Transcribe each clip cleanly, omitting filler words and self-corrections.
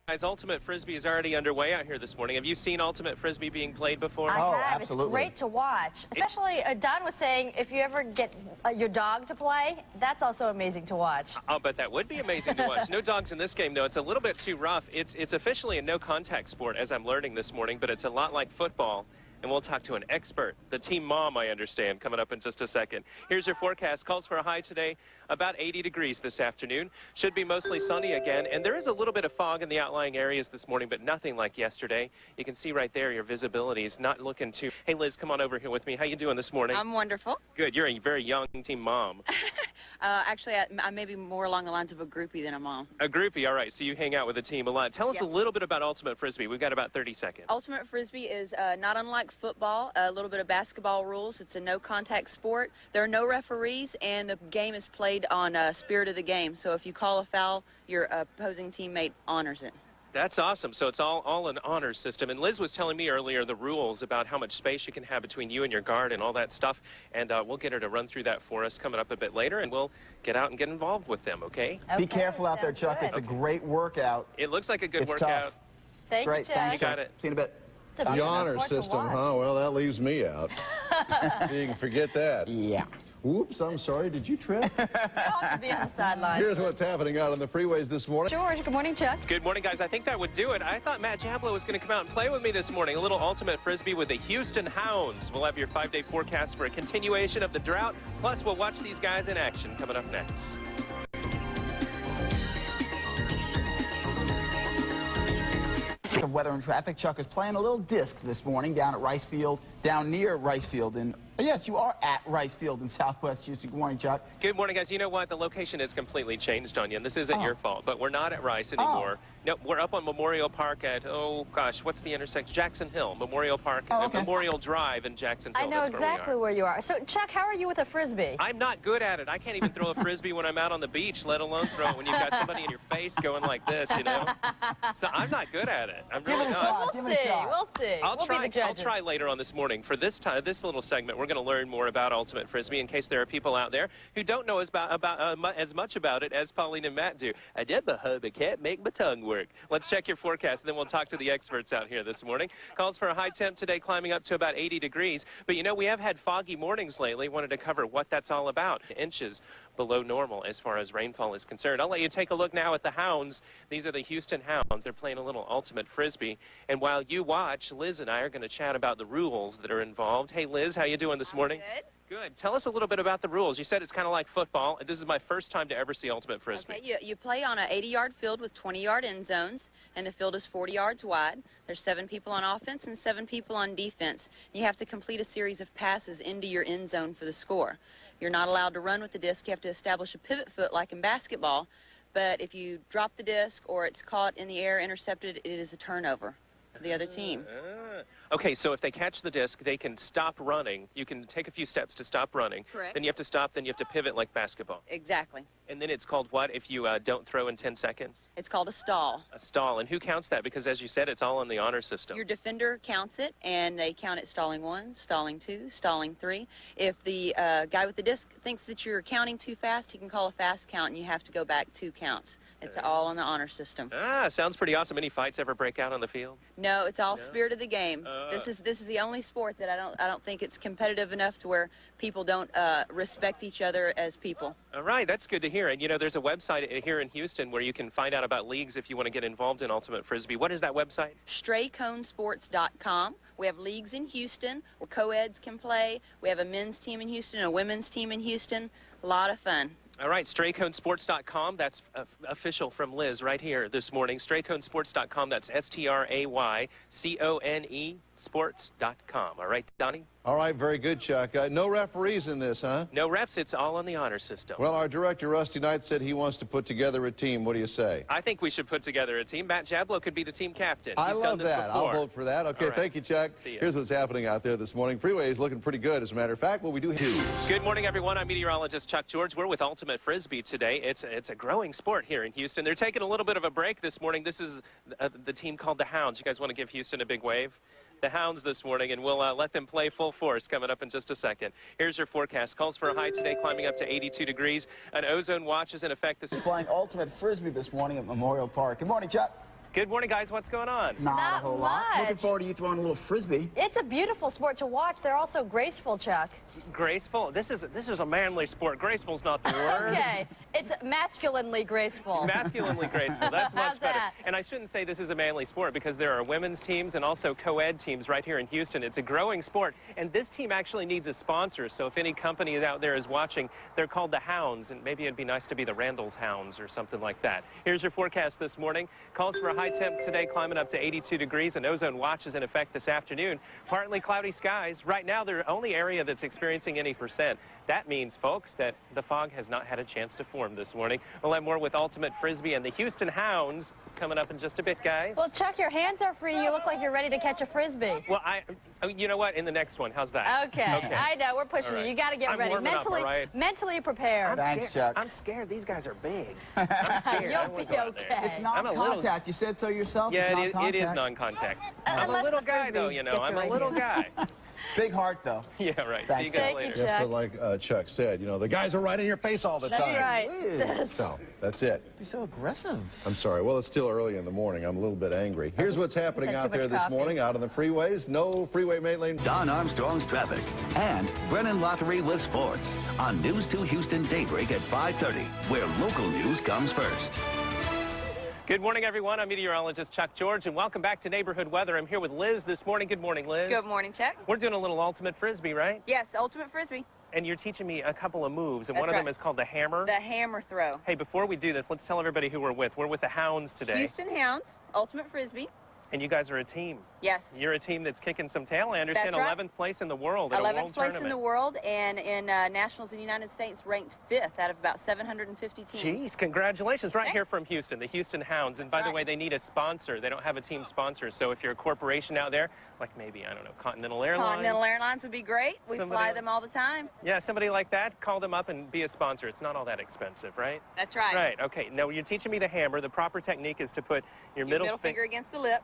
Guys, Ultimate Frisbee is already underway out here this morning. Have you seen Ultimate Frisbee being played before? I have. Absolutely. It's great to watch. Especially, Don was saying, if you ever get your dog to play, that's also amazing to watch. I'll bet that would be amazing to watch. No dogs in this game, though. It's a little bit too rough. It's officially a no-contact sport, as I'm learning this morning, but it's a lot like football. And we'll talk to an expert, the team mom, I understand, coming up in just a second. Here's your forecast. Calls for a high today, about 80 degrees this afternoon. Should be mostly sunny again. And there is a little bit of fog in the outlying areas this morning, but nothing like yesterday. You can see right there your visibility is not looking too... Hey, Liz, come on over here with me. How you doing this morning? I'm wonderful. Good. You're a very young team mom. Actually, I may be more along the lines of a groupie than a mom. A groupie, all right. So you hang out with the team a lot. Tell us a little bit about Ultimate Frisbee. We've got about 30 seconds. Ultimate Frisbee is not unlike football, a little bit of basketball rules. It's a no-contact sport. There are no referees, and the game is played on spirit of the game. So if you call a foul, your opposing teammate honors it. That's awesome. So it's all an honors system. And Liz was telling me earlier the rules about how much space you can have between you and your guard and all that stuff. And we'll get her to run through that for us coming up a bit later, and we'll get out and get involved with them, okay? Be careful out there, Chuck. Good. It's a great work,out. It looks like a good It's workout. tough. Thank Great. you, Chuck. Thanks, You got Chuck. it. See you in a bit. It's a The beautiful honor sport to system, watch. huh? Well, that leaves me out. So you can forget that. Yeah. Whoops, I'm sorry. Did you trip? You all have to be on the sideline. Here's what's happening out on the freeways this morning. George, good morning, Chuck. Good morning, guys. I think that would do it. I thought Matt Jablow was going to come out and play with me this morning. A little Ultimate Frisbee with the Houston Houndz. We'll have your 5-day forecast for a continuation of the drought. Plus, we'll watch these guys in action coming up next. Of weather and traffic, Chuck is playing a little disc this morning down at Rice Field, down near Rice Field. And yes, you are at Rice Field in Southwest Houston. Good morning, Chuck. Good morning, guys. You know what? The location has completely changed on you, and this isn't your fault, but we're not at Rice anymore. No, we're up on Memorial Park at, oh, gosh, what's the intersection? Jackson Hill, Memorial Park, Memorial Drive in Jackson Hill. I know exactly where you are. So, Chuck, how are you with a Frisbee? I'm not good at it. I can't even throw a Frisbee when I'm out on the beach, let alone throw it when you've got somebody in your face going like this, you know? So I'm not good at it. I'm really not. Give it a shot. We'll see. We'll be the judges. I'll try later on this morning. For this little segment, we're going to learn more about Ultimate Frisbee in case there are people out there who don't know as much about it as Pauline and Matt do. I can't make my tongue work. Let's check your forecast, and then we'll talk to the experts out here this morning. Calls for a high temp today climbing up to about 80 degrees. But, you know, we have had foggy mornings lately. Wanted to cover what that's all about. Inches below normal as far as rainfall is concerned. I'll let you take a look now at the Hounds. These are the Houston Houndz. They're playing a little Ultimate Frisbee. And while you watch, Liz and I are going to chat about the rules that are involved. Hey, Liz, how you doing this morning? Good. Good. Tell us a little bit about the rules. You said it's kind of like football. This is my first time to ever see Ultimate Frisbee. Okay, you play on an 80-yard field with 20-yard end zones, and the field is 40 yards wide. There's 7 people on offense and 7 people on defense. You have to complete a series of passes into your end zone for the score. You're not allowed to run with the disc. You have to establish a pivot foot like in basketball. But if you drop the disc or it's caught in the air, intercepted, it is a turnover for the other team. Okay, so if they catch the disc, they can stop running. You can take a few steps to stop running. Correct. Then you have to stop, then you have to pivot like basketball. Exactly. And then it's called what if you don't throw in 10 seconds? It's called a stall. A stall. And who counts that? Because as you said, it's all on the honor system. Your defender counts it, and they count it stalling 1, stalling 2, stalling 3. If the guy with the disc thinks that you're counting too fast, he can call a fast count, and you have to go back 2 counts. It's all on the honor system. Sounds pretty awesome. Any fights ever break out on the field? No, it's all spirit of the game. This is the only sport that I don't think it's competitive enough to where people don't respect each other as people. All right, that's good to hear. And you know, there's a website here in Houston where you can find out about leagues if you want to get involved in Ultimate Frisbee. What is that website? StrayConesports.com. We have leagues in Houston where co-eds can play. We have a men's team in Houston, a women's team in Houston. A lot of fun. All right, StrayConesports.com. That's official from Liz right here this morning. StrayConesports.com. That's StrayCone sports.com. All right, Donnie? All right, very good, Chuck. No referees in this, huh? No refs. It's all on the honor system. Well, our director, Rusty Knight, said he wants to put together a team. What do you say? I think we should put together a team. Matt Jablow could be the team captain. I love that. I'll vote for that. Okay, right. Thank you, Chuck. See ya. Here's what's happening out there this morning. Freeway is looking pretty good, as a matter of fact. What we do here. Good morning, everyone. I'm meteorologist Chuck George. We're with Ultimate Frisbee today. It's a growing sport here in Houston. They're taking a little bit of a break this morning. This is the team called the Houndz. You guys want to give Houston a big wave? The Houndz this morning, and we'll let them play full force coming up in just a second. Here's your forecast. Calls for a high today climbing up to 82 degrees. An ozone watch is in effect. Playing Ultimate Frisbee this morning at Memorial Park. Good morning, Chuck. Good morning, guys. What's going on? Not a Not whole lot. much. Looking forward to you throwing a little frisbee. It's a beautiful sport to watch. They're also graceful, Chuck. Graceful? This is a manly sport. Graceful's not the word. Okay, it's masculinely graceful. Masculinely graceful. That's much How's better. that? And I shouldn't say this is a manly sport because there are women's teams and also co-ed teams right here in Houston. It's a growing sport, and this team actually needs a sponsor. So if any company out there is watching, they're called the Hounds, and maybe it'd be nice to be the Randall's Hounds or something like that. Here's your forecast this morning. Calls for a high temp today, climbing up to 82 degrees. An ozone watch is in effect this afternoon. Partly cloudy skies. Right now, they're the only area that's experiencing any percent. That means, folks, that the fog has not had a chance to form this morning. We'll have more with Ultimate Frisbee and the Houston Houndz coming up in just a bit, guys. Well, Chuck, your hands are free. You look like you're ready to catch a frisbee. Well, you know what? In the next one, how's that? Okay. I know. We're pushing All right. you. You got to get I'm ready. warming up, all right? Mentally prepared. Thanks, Chuck. I'm scared. These guys are big. I'm scared. I You'll don't wanna be go out there. okay. It's I'm a little- non-contact. You said so yourself. It's Yeah, non-contact. it is non-contact. I'm a Unless little the guy, frisbee though, you know. gets I'm you a right little here. guy. Big heart, though. Yeah, right. Thanks, See you guys Thank you, later. Chuck. Yes, but like Chuck said, you know, the guys are right in your face all the That's time. right. Whiz. So, that's it. Be so aggressive. I'm sorry. Well, it's still early in the morning. I'm a little bit angry. Here's what's happening Had too out there much this coffee. morning out on the freeways. No freeway main lane. Don Armstrong's traffic and Brennan Lottery with sports on News 2 Houston Daybreak at 5:30, where local news comes first. Good morning, everyone. I'm meteorologist Chuck George, and welcome back to Neighborhood Weather. I'm here with Liz this morning. Good morning, Liz. Good morning, Chuck. We're doing a little ultimate frisbee, right? Yes, Ultimate Frisbee. And you're teaching me a couple of moves, and That's one of them right. is called the hammer. The hammer throw. Hey, before we do this, let's tell everybody who we're with. We're with the Hounds today, Houston Houndz, Ultimate Frisbee. and you guys are a team. Yes. You're a team that's kicking some tail. I understand That's right. 11th place in the world at a 11th world place tournament. in the world, and in nationals in the United States, ranked 5th out of about 750 teams. Jeez, congratulations. Right here Thanks. from Houston, the Houston Hounds. And by the right. way, they need a sponsor. They don't have a team sponsor. So if you're a corporation out there, like maybe, I don't know, Continental Airlines. Continental Airlines would be great. We Somebody fly like- them all the time. Yeah, somebody like that, call them up and be a sponsor. It's not all that expensive, right? That's right. Right, okay. Now, you're teaching me the hammer. The proper technique is to put your Your middle finger. finger against the lip,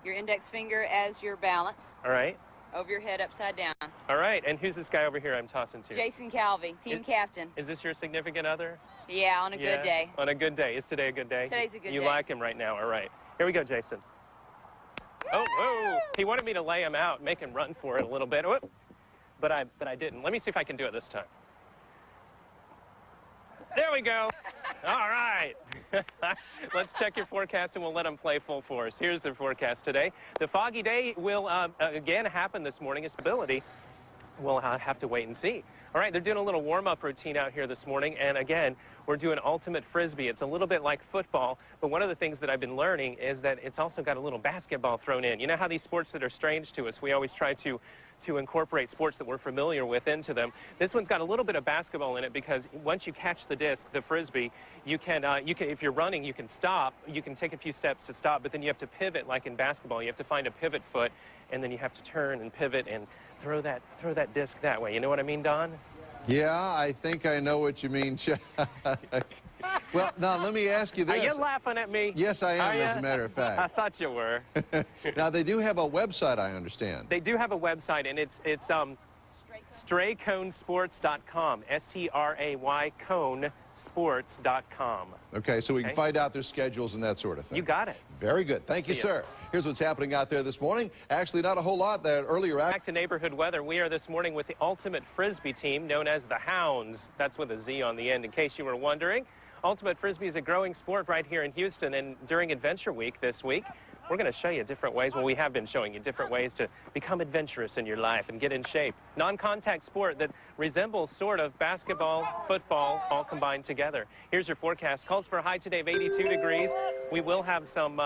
your index finger as your balance, All right. over your head upside down. All right. And who's this guy over here I'm tossing to? Jason Calvey, team Is- captain. Is this your significant other? Yeah, on a Yeah? good day. On a good day. Is today a good day? Today's a good you day. like him right now. All right. Here we go, Jason. Oh, whoa. He wanted me to lay him out, make him run for it a little bit. Whoop. But I didn't. Let me see if I can do it this time. There we go. All right. Let's check your forecast and we'll let them play full force. Here's the forecast today. The foggy day will again happen this morning. Stability. We'll have to wait and see. All right, they're doing a little warm-up routine out here this morning, and again, we're doing ultimate frisbee. It's a little bit like football, but one of the things that I've been learning is that it's also got a little basketball thrown in. You know how these sports that are strange to us, we always try to incorporate sports that we're familiar with into them. This one's got a little bit of basketball in it because once you catch the disc, the frisbee, you can if you're running, you can stop. You can take a few steps to stop, but then you have to pivot like in basketball. You have to find a pivot foot, and then you have to turn and pivot and throw that disc that way. You know what I mean, Don? Yeah, I think I know what you mean, Chuck. Well, now let me ask you Are this. you laughing at me? Yes, I am, Are as ya? a matter of I fact. thought you were. Now, they do have a website, I understand. They do have a website, and it's strayconesports.com. S-T-R-A-Y conesports.com. Okay, so we can Okay. find out their schedules and that sort of thing. You got it. Very good. Thank you, See ya. sir. Here's what's happening out there this morning. Actually, not a whole lot. That earlier Back to neighborhood weather. We are this morning with the Ultimate Frisbee team, known as the Hounds. That's with a Z on the end, in case you were wondering. Ultimate Frisbee is a growing sport right here in Houston, and during Adventure Week this week, we're going to show you different ways. Well, we have been showing you different ways to become adventurous in your life and get in shape. Non-contact sport that resembles sort of basketball, football, all combined together. Here's your forecast. Calls for a high today of 82 degrees. We will have some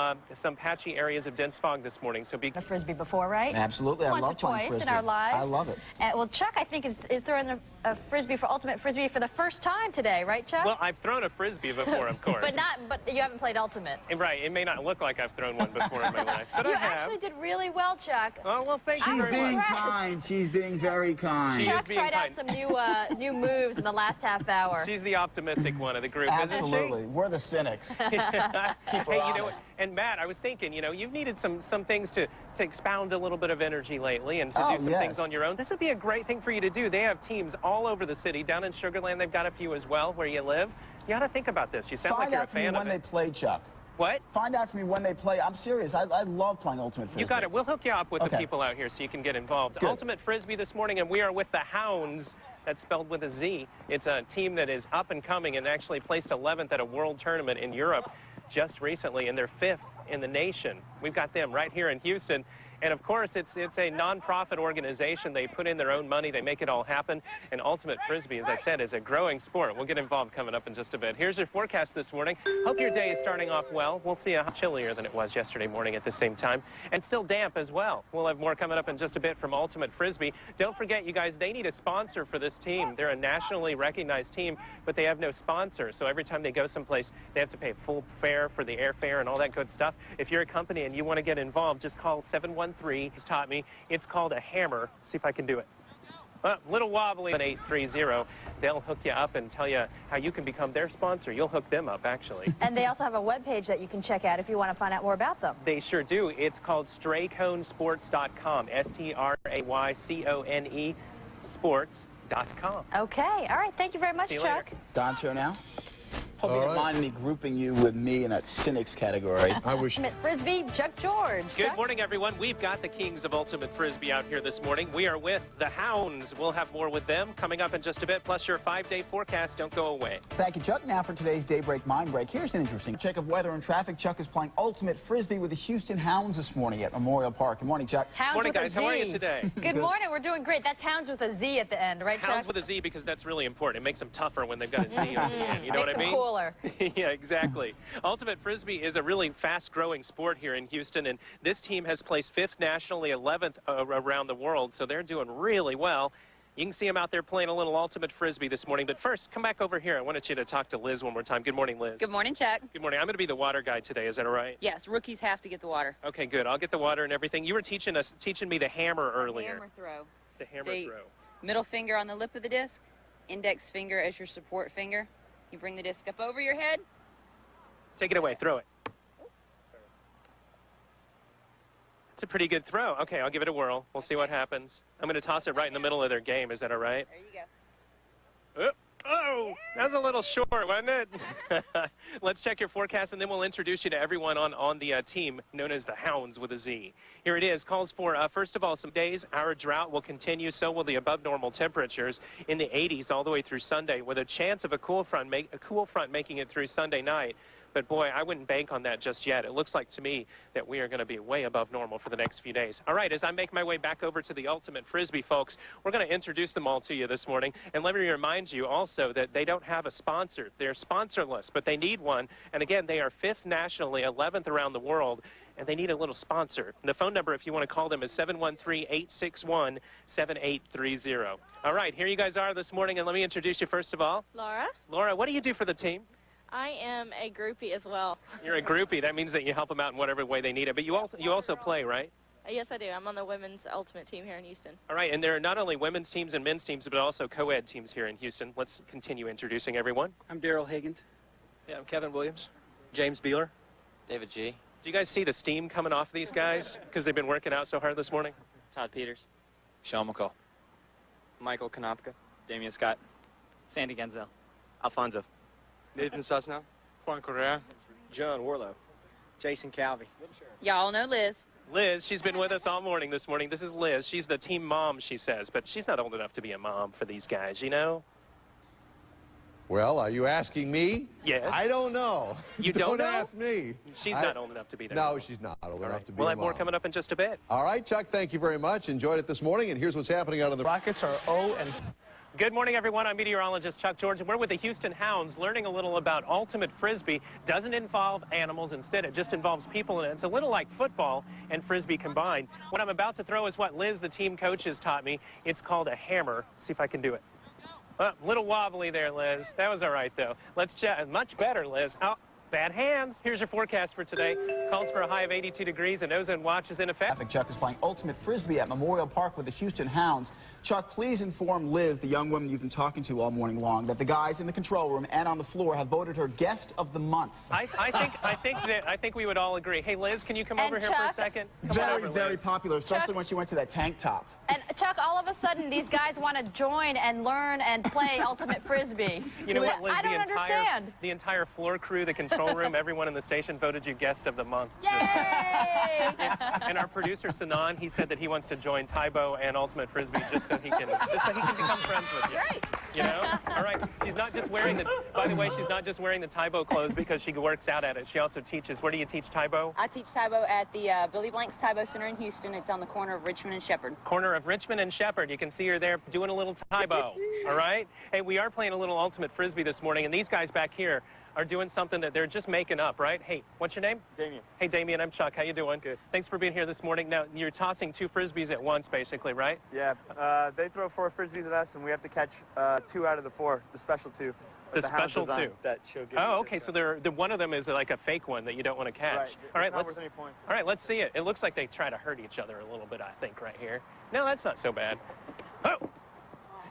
patchy areas of dense fog this morning, so be A frisbee before, right? Absolutely. I Once love or playing twice frisbee. in our lives. I love it. Well, Chuck, I think, is throwing a frisbee for ultimate frisbee for the first time today, right, Chuck? Well, I've thrown a frisbee before, of course. but you haven't played ultimate. Right, it may not look like I've thrown one before in my life, but You I have. actually did really well, Chuck. Oh, well, thank you She's very being much. impressed. kind. She's being very kind. She is Chuck being tried out kind. some new moves in the last half hour. She's the optimistic one of the group, Absolutely. We're the cynics. isn't she? her Hey, you know what? honest. And Matt, I was thinking, you've needed some things to expound a little bit of energy lately and to Oh, do some yes. things on your own. This would be a great thing for you to do. They have teams all over the city. Down in Sugarland, they've got a few as well where you live. You ought to think about this. You sound like Find you're a out from me fan when of they it. play, Chuck. What? Find out for me when they play. I'm serious. I love playing Ultimate Frisbee. You got it. We'll hook you up with the Okay. people out here so you can get involved. Good. Ultimate Frisbee this morning, and we are with the Houndz. That's spelled with a Z. It's a team that is up and coming and actually placed 11th at a world tournament in Europe just recently, and they're 5th in the nation. We've got them right here in Houston. And of course, it's a non-profit organization. They put in their own money. They make it all happen. And Ultimate Frisbee, as I said, is a growing sport. We'll get involved coming up in just a bit. Here's your forecast this morning. Hope your day is starting off well. We'll see a chillier than it was yesterday morning at the same time. And still damp as well. We'll have more coming up in just a bit from Ultimate Frisbee. Don't forget, you guys, they need a sponsor for this team. They're a nationally recognized team, but they have no sponsor. So every time they go someplace, they have to pay full fare for the airfare and all that good stuff. If you're a company and you want to get involved, just call 713. He's taught me. It's called a hammer. See if I can do it. A little wobbly. 830. They'll hook you up and tell you how you can become their sponsor. You'll hook them up, actually. And they also have a webpage that you can check out if you want to find out more about them. They sure do. It's called StrayConeSports.com. STRAYCONE sports.com. Okay. All right. Thank you very much, See you Chuck. later. Don's here now. Hope you All don't right. mind me grouping you with me in that cynics category. I wish. Ultimate Frisbee, Chuck George. Good Chuck? morning, everyone. We've got the kings of Ultimate Frisbee out here this morning. We are with the Houndz. We'll have more with them coming up in just a bit, plus your 5-day forecast. Don't go away. Thank you, Chuck. Now for today's Daybreak Mind Break. Here's an interesting check of weather and traffic. Chuck is playing Ultimate Frisbee with the Houston Houndz this morning at Memorial Park. Good morning, Chuck. Houndz Morning, with guys. a Z. How are you today? Good morning. We're doing great. That's Houndz with a Z at the end, right, Houndz Chuck? with a Z, because that's really important. It makes them tougher when they've got a Z on the end. You know Makes what I them mean? cooler. Yeah, exactly. Ultimate Frisbee is a really fast-growing sport here in Houston, and this team has placed 5th nationally, 11th around the world, so they're doing really well. You can see them out there playing a little Ultimate Frisbee this morning. But first, come back over here. I wanted you to talk to Liz one more time. Good morning, Liz. Good morning, Chuck. Good morning. I'm going to be the water guy today. Is that all right? Yes, rookies have to get the water. Okay, good. I'll get the water and everything. You were teaching me the hammer earlier. Hammer throw. The hammer The throw. Middle finger on the lip of the disc, index finger as your support finger. You bring the disc up over your head. Take it away. Throw it. It's a pretty good throw. Okay, I'll give it a whirl. We'll see what happens. I'm going to toss it right in the middle of their game. Is that all right? There you go. Oh, that was a little short, wasn't it? Let's check your forecast, and then we'll introduce you to everyone on the team known as the Houndz with a Z. Here it is. Calls for, first of all, some days. Our drought will continue. So will the above-normal temperatures in the 80s all the way through Sunday, with a chance of a cool front making it through Sunday night. But, boy, I wouldn't bank on that just yet. It looks like to me that we are going to be way above normal for the next few days. All right, as I make my way back over to the Ultimate Frisbee folks, we're going to introduce them all to you this morning. And let me remind you also that they don't have a sponsor. They're sponsorless, but they need one. And, again, they are 5th nationally, 11th around the world, and they need a little sponsor. And the phone number, if you want to call them, is 713-861-7830. All right, here you guys are this morning, and let me introduce you first of all. Laura, Laura, what do you do for the team? I am a groupie as well. You're a groupie. That means that you help them out in whatever way they need it. But you also play, right? Yes, I do. I'm on the women's ultimate team here in Houston. All right, and there are not only women's teams and men's teams, but also co-ed teams here in Houston. Let's continue introducing everyone. I'm Daryl Higgins. Yeah, I'm Kevin Williams. James Beeler. David G. Do you guys see the steam coming off these guys because they've been working out so hard this morning? Todd Peters. Sean McCall. Michael Konopka. Damian Scott. Sandy Genzel. Alfonso. Nathan Susnow. Juan Correa. John Warlow. Jason Calvey. Y'all know Liz. Liz, she's been with us all morning this morning. This is Liz. She's the team mom, she says, but she's not old enough to be a mom for these guys, you know? Well, are you asking me? Yes. I don't know. You don't know? ask me. She's not old enough to be there. No, she's not old enough to be We'll a have more mom. coming up in just a bit. All right, Chuck, thank you very much. Enjoyed it this morning, and here's what's happening out of the... Rockets are 0 and... Good morning, everyone. I'm meteorologist Chuck George, and we're with the Houston Houndz learning a little about Ultimate Frisbee. Doesn't involve animals. Instead, it just involves people, and it's a little like football and Frisbee combined. What I'm about to throw is what Liz, the team coach, has taught me. It's called a hammer. See if I can do it. Little wobbly there, Liz. That was all right, though. Let's check. Much better, Liz. Oh, bad hands. Here's your forecast for today. Calls for a high of 82 degrees. An ozone watch is in effect. Traffic. Chuck is playing Ultimate Frisbee at Memorial Park with the Houston Houndz. Chuck, please inform Liz, the young woman you've been talking to all morning long, that the guys in the control room and on the floor have voted her Guest of the Month. I think we would all agree. Hey, Liz, can you come over here for a Chuck? second? Come on Very, over, very Liz. popular, especially Chuck? when she went to that tank top. And Chuck, all of a sudden, these guys want to join and learn and play Ultimate Frisbee. You know what, Liz? I don't understand. The entire floor crew, the control control room, everyone in the station voted you guest of the month. Yay! And our producer Sanan, he said that he wants to join Taibo and Ultimate Frisbee just so he can become friends with you. Great. You know? All right. She's not just wearing the. By the way, she's not just wearing the Taibo clothes because she works out at it. She also teaches. Where do you teach Taibo? I teach Taibo at the Billy Blanks Taibo Center in Houston. It's on the corner of Richmond and Shepherd. Corner of Richmond and Shepherd. You can see her there doing a little Taibo. All right. Hey, we are playing a little Ultimate Frisbee this morning, and these guys back here are doing something that they're just making up, right? Hey, what's your name? Damien. Hey, Damien, I'm Chuck. How you doing? Good. Thanks for being here this morning. Now, you're tossing 2 Frisbees at once, basically, right? Yeah, they throw 4 frisbees at us, and we have to catch 2 out of the 4, the special 2. The special 2. That she'll give Oh, okay, so one of them is like a fake one that you don't want to catch. Right. All right, It's not let's worth any points. All right, let's see it. It looks like they try to hurt each other a little bit, I think, right here. No, that's not so bad. Oh!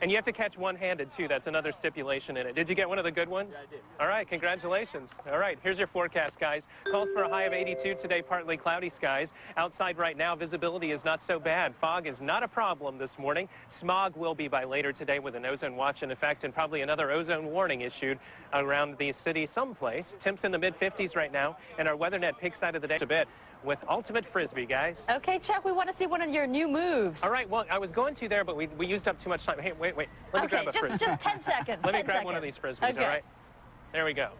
And you have to catch one-handed, too. That's another stipulation in it. Did you get one of the good ones? Yeah, I did. All right, congratulations. All right, here's your forecast, guys. Calls for a high of 82 today, partly cloudy skies. Outside right now, visibility is not so bad. Fog is not a problem this morning. Smog will be by later today with an ozone watch in effect and probably another ozone warning issued around the city someplace. Temps in the mid-50s right now, and our WeatherNet peak side of the day a bit with Ultimate Frisbee, guys. Okay, Chuck, we want to see one of your new moves. All right, well, I was going to there, but we used up too much time. Hey, wait. Let me grab a Frisbee. just 10 seconds. Let me 10 grab seconds. one of these Frisbees, Okay. all right? There we go.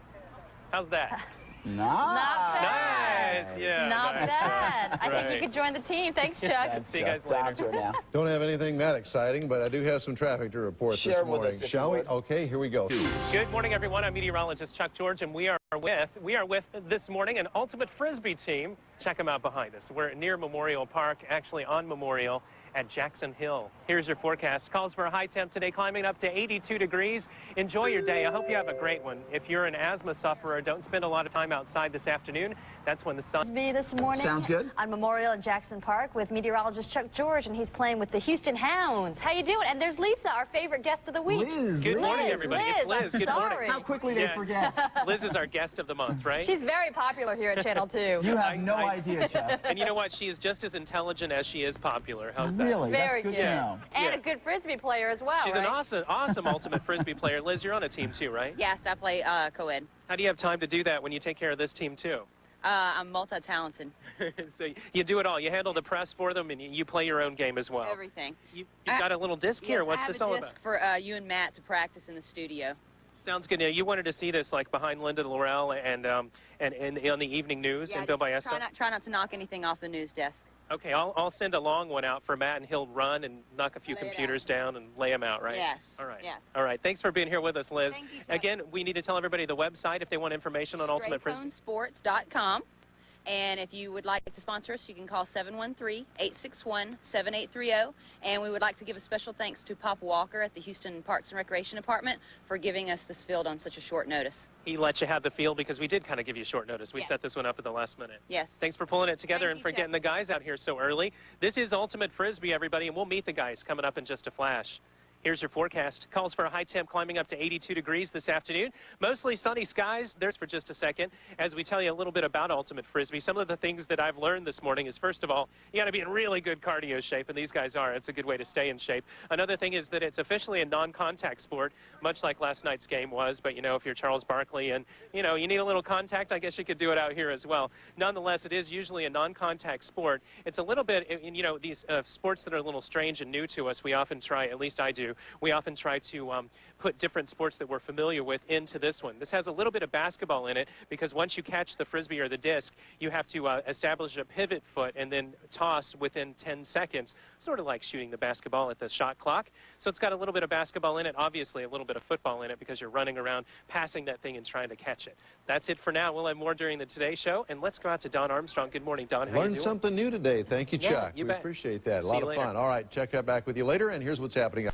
How's that? Nice. Not bad. Nice. Yeah. Not nice. bad. I think you Right. could join the team. Thanks, Chuck. Thanks, See you Chuck. guys later. Don's here now. Don't have anything that exciting, but I do have some traffic to report Share this with morning. us, if Shall you we? would. Okay, here we go. Good morning, everyone. I'm meteorologist Chuck George, and we are with this morning an Ultimate Frisbee team. Check them out behind us. We're near Memorial Park, actually on Memorial at Jackson Hill. Here's your forecast. Calls for a high temp today, climbing up to 82 degrees. Enjoy your day. I hope you have a great one. If you're an asthma sufferer, don't spend a lot of time outside this afternoon. That's when the sun... Frisbee this morning. Sounds good. On Memorial at Jackson Park with meteorologist Chuck George, and he's playing with the Houston Houndz. How you doing? And there's Lisa, our favorite guest of the week. Liz, Good morning, Liz, everybody. Liz, It's Liz. I'm Good sorry. morning. How quickly they Yeah. forget. Liz is our guest of the month, right? She's very popular here at Channel 2. You have no idea, Chuck. And you know what? She is just as intelligent as she is popular. How's that? Really? Very That's good good. to know. And Yeah. a good Frisbee player as well, She's right? an awesome Ultimate Frisbee player. Liz, you're on a team too, right? Yes, I play co-ed. How do you have time to do that when you take care of this team too? I'm multi-talented. So you do it all. You handle the press for them, and you play your own game as well. Everything. You've got a little disc here. Yes, What's I have this a all disc about? for you and Matt to practice in the studio. Sounds good. Now, you wanted to see this like behind Linda Laurel and on the evening news Yeah, and Bill just Baessa. try not to knock anything off the news desk. Okay, I'll send a long one out for Matt, and he'll run and knock a few Lay it computers down and lay them out, right? Yes, All right. yes. All right. Thanks for being here with us, Liz. Thank you, Chuck. Again, we need to tell everybody the website if they want information on Ultimate Frisbee. StrayPhonesports.com. And if you would like to sponsor us, you can call 713-861-7830. And we would like to give a special thanks to Pop Walker at the Houston Parks and Recreation Department for giving us this field on such a short notice. He let you have the field because we did kind of give you short notice. We Yes. set this one up at the last minute. Yes. Thanks for pulling it together Thank and you, for Chuck. getting the guys out here so early. This is Ultimate Frisbee, everybody, and we'll meet the guys coming up in just a flash. Here's your forecast. Calls for a high temp climbing up to 82 degrees this afternoon. Mostly sunny skies. There's for just a second as we tell you a little bit about Ultimate Frisbee. Some of the things that I've learned this morning is, first of all, you got to be in really good cardio shape, and these guys are. It's a good way to stay in shape. Another thing is that it's officially a non-contact sport, much like last night's game was. But, if you're Charles Barkley and, you need a little contact, I guess you could do it out here as well. Nonetheless, it is usually a non-contact sport. It's a little bit, these sports that are a little strange and new to us, we often try, at least I do, we often try to put different sports that we're familiar with into this one. This has a little bit of basketball in it because once you catch the Frisbee or the disc, you have to establish a pivot foot and then toss within 10 seconds, sort of like shooting the basketball at the shot clock. So it's got a little bit of basketball in it, obviously a little bit of football in it because you're running around passing that thing and trying to catch it. That's it for now. We'll have more during the Today Show, and let's go out to Don Armstrong. Good morning, Don. How you Learned doing? something new today. Thank you, Yeah, Chuck. you We bet. appreciate that. A See lot you of later. fun. All right, check back with you later, and here's what's happening.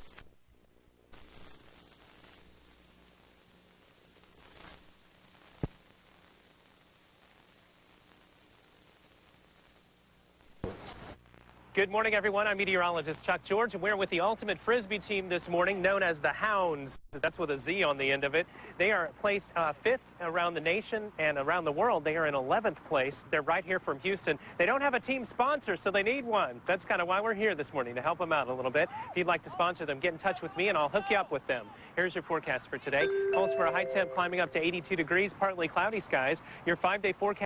Good morning, everyone. I'm meteorologist Chuck George, and we're with the Ultimate Frisbee team this morning, known as the Houndz. That's with a Z on the end of it. They are placed 5th around the nation and around the world. They are in 11th place. They're right here from Houston. They don't have a team sponsor, so they need one. That's kind of why we're here this morning, to help them out a little bit. If you'd like to sponsor them, get in touch with me, and I'll hook you up with them. Here's your forecast for today. Calls for a high temp climbing up to 82 degrees, partly cloudy skies. Your 5-day forecast.